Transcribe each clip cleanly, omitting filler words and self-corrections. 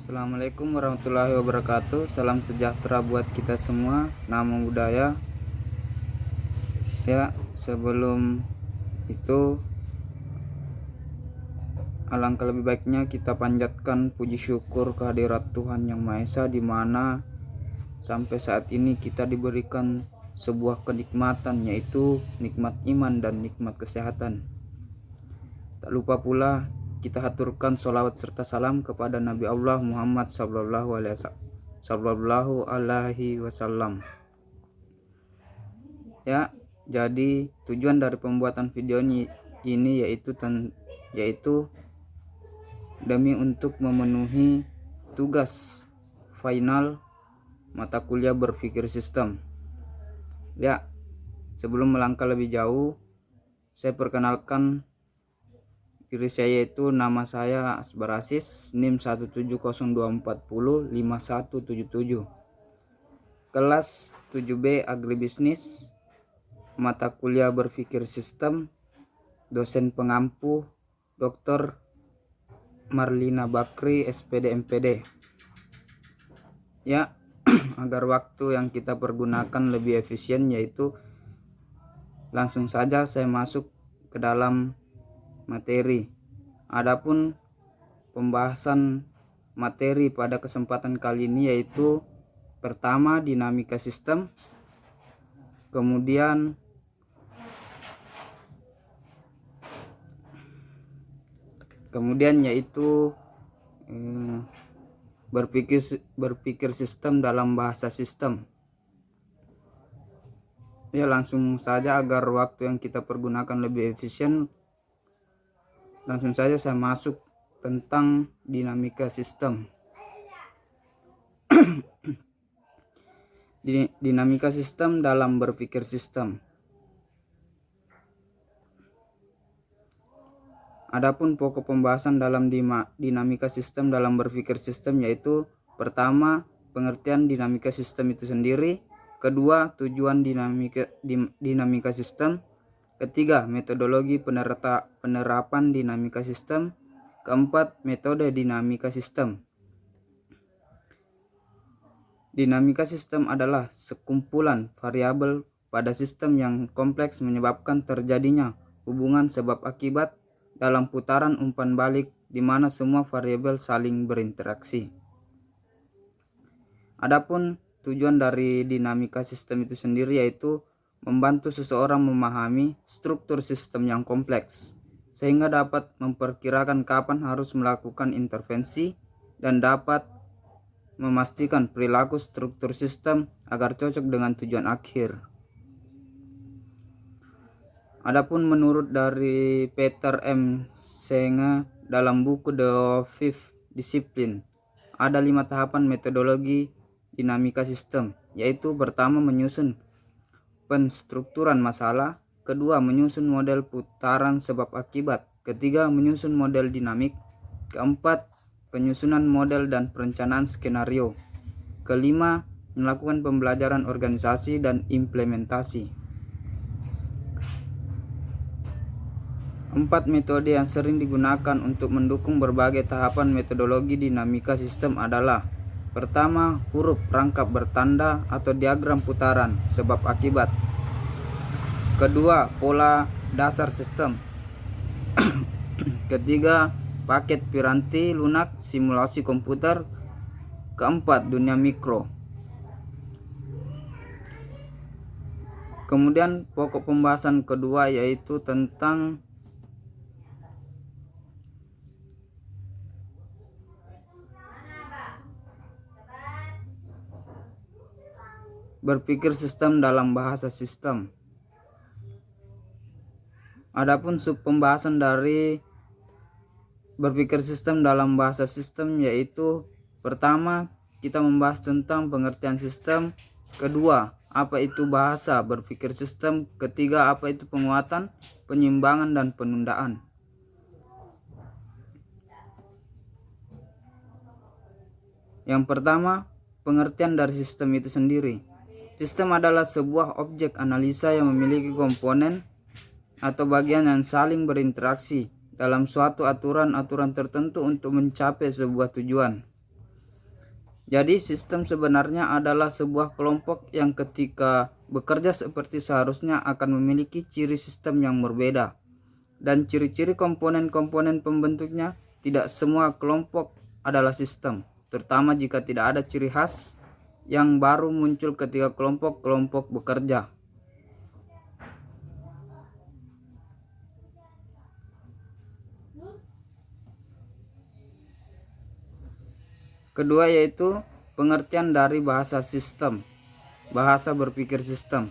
Assalamualaikum warahmatullahi wabarakatuh. Salam sejahtera buat kita semua. Namo Buddhaya. Ya, sebelum itu alangkah lebih baiknya kita panjatkan puji syukur kehadirat Tuhan Yang Maha Esa, di mana sampai saat ini kita diberikan sebuah kenikmatan, yaitu nikmat iman dan nikmat kesehatan. Tak lupa pula kita haturkan sholawat serta salam kepada Nabi Allah Muhammad sallallahu alaihi wasallam. Ya, jadi tujuan dari pembuatan video ini yaitu demi untuk memenuhi tugas final mata kuliah berpikir sistem. Ya, sebelum melangkah lebih jauh, saya perkenalkan diri saya, yaitu nama saya Asbar Asis, NIM 170240517, kelas 7B Agribisnis, mata kuliah berpikir sistem, dosen pengampu Dr. Marlina Bakri, SPD MPD. Ya, agar waktu yang kita pergunakan lebih efisien, yaitu langsung saja saya masuk ke dalam materi. Adapun pembahasan materi pada kesempatan kali ini yaitu pertama dinamika sistem, kemudian yaitu berpikir sistem dalam bahasa sistem. Ya, langsung saja agar waktu yang kita pergunakan lebih efisien, langsung saja saya masuk tentang dinamika sistem. Dinamika sistem dalam berpikir sistem. Adapun pokok pembahasan dalam dinamika sistem dalam berpikir sistem yaitu pertama, pengertian dinamika sistem itu sendiri, kedua, tujuan dinamika sistem, ketiga, metodologi penerapan dinamika sistem, keempat, metode dinamika sistem. Dinamika sistem adalah sekumpulan variabel pada sistem yang kompleks menyebabkan terjadinya hubungan sebab akibat dalam putaran umpan balik di mana semua variabel saling berinteraksi. Adapun tujuan dari dinamika sistem itu sendiri yaitu membantu seseorang memahami struktur sistem yang kompleks sehingga dapat memperkirakan kapan harus melakukan intervensi dan dapat memastikan perilaku struktur sistem agar cocok dengan tujuan akhir. Adapun menurut dari Peter M. Senge dalam buku The Fifth Discipline, ada 5 tahapan metodologi dinamika sistem, yaitu pertama, menyusun penstrukturan masalah, kedua, menyusun model putaran sebab akibat, ketiga, menyusun model dinamik, keempat, penyusunan model dan perencanaan skenario, kelima, melakukan pembelajaran organisasi dan implementasi. 4 metode yang sering digunakan untuk mendukung berbagai tahapan metodologi dinamika sistem adalah: pertama, huruf rangkap bertanda atau diagram putaran sebab akibat. Kedua, pola dasar sistem. Ketiga, paket piranti lunak simulasi komputer. Keempat, dunia mikro. Kemudian pokok pembahasan kedua yaitu tentang berpikir sistem dalam bahasa sistem. Adapun sub pembahasan dari berpikir sistem dalam bahasa sistem yaitu pertama, kita membahas tentang pengertian sistem, kedua, apa itu bahasa berpikir sistem, ketiga, apa itu penguatan, penyimbangan dan penundaan. Yang pertama, pengertian dari sistem itu sendiri. Sistem adalah sebuah objek analisa yang memiliki komponen atau bagian yang saling berinteraksi dalam suatu aturan tertentu untuk mencapai sebuah tujuan. Jadi sistem sebenarnya adalah sebuah kelompok yang ketika bekerja seperti seharusnya akan memiliki ciri sistem yang berbeda. Dan ciri-ciri komponen-komponen pembentuknya, tidak semua kelompok adalah sistem, terutama jika tidak ada ciri khas yang baru muncul ketika kelompok-kelompok bekerja. Kedua yaitu pengertian dari bahasa sistem, bahasa berpikir sistem.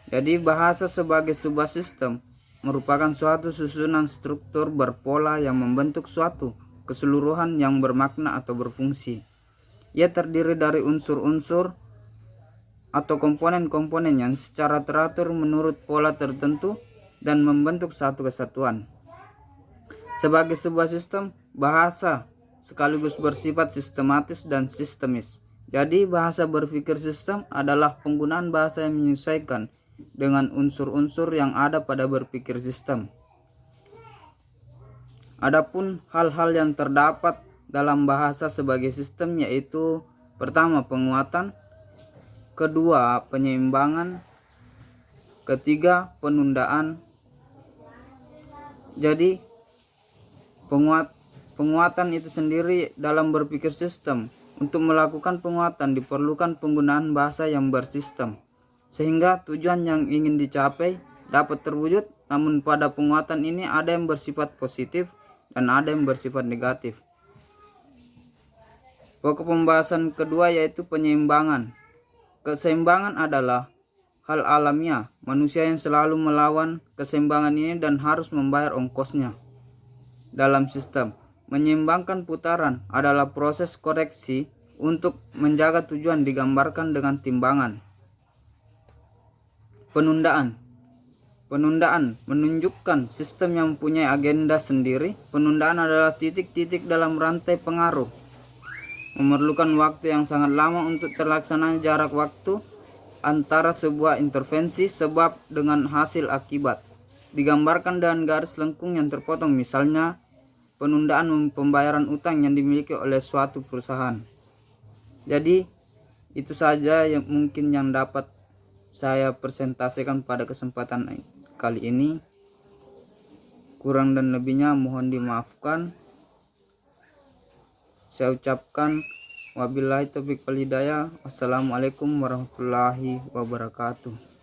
Jadi bahasa sebagai sebuah sistem merupakan suatu susunan struktur berpola yang membentuk suatu keseluruhan yang bermakna atau berfungsi. Ia terdiri dari unsur-unsur atau komponen-komponen yang secara teratur menurut pola tertentu dan membentuk satu kesatuan. Sebagai sebuah sistem, bahasa sekaligus bersifat sistematis dan sistemis. Jadi bahasa berpikir sistem adalah penggunaan bahasa yang menyesuaikan dengan unsur-unsur yang ada pada berpikir sistem. Adapun hal-hal yang terdapat dalam bahasa sebagai sistem yaitu pertama penguatan, kedua penyeimbangan, ketiga penundaan. Jadi penguatan itu sendiri dalam berpikir sistem. Untuk melakukan penguatan diperlukan penggunaan bahasa yang bersistem, sehingga tujuan yang ingin dicapai dapat terwujud. Namun pada penguatan ini ada yang bersifat positif dan ada yang bersifat negatif. Pokok pembahasan kedua yaitu penyeimbangan. Keseimbangan adalah hal alamiah, manusia yang selalu melawan keseimbangan ini dan harus membayar ongkosnya. Dalam sistem, menyeimbangkan putaran adalah proses koreksi untuk menjaga tujuan digambarkan dengan timbangan. Penundaan menunjukkan sistem yang mempunyai agenda sendiri. Penundaan adalah titik-titik dalam rantai pengaruh, memerlukan waktu yang sangat lama untuk terlaksananya jarak waktu antara sebuah intervensi sebab dengan hasil akibat. Digambarkan dengan garis lengkung yang terpotong, misalnya penundaan pembayaran utang yang dimiliki oleh suatu perusahaan. Jadi itu saja yang mungkin yang dapat saya presentasikan pada kesempatan kali ini. Kurang dan lebihnya mohon dimaafkan. Saya ucapkan wabillahi taufiq wal hidayah. Wassalamualaikum warahmatullahi wabarakatuh.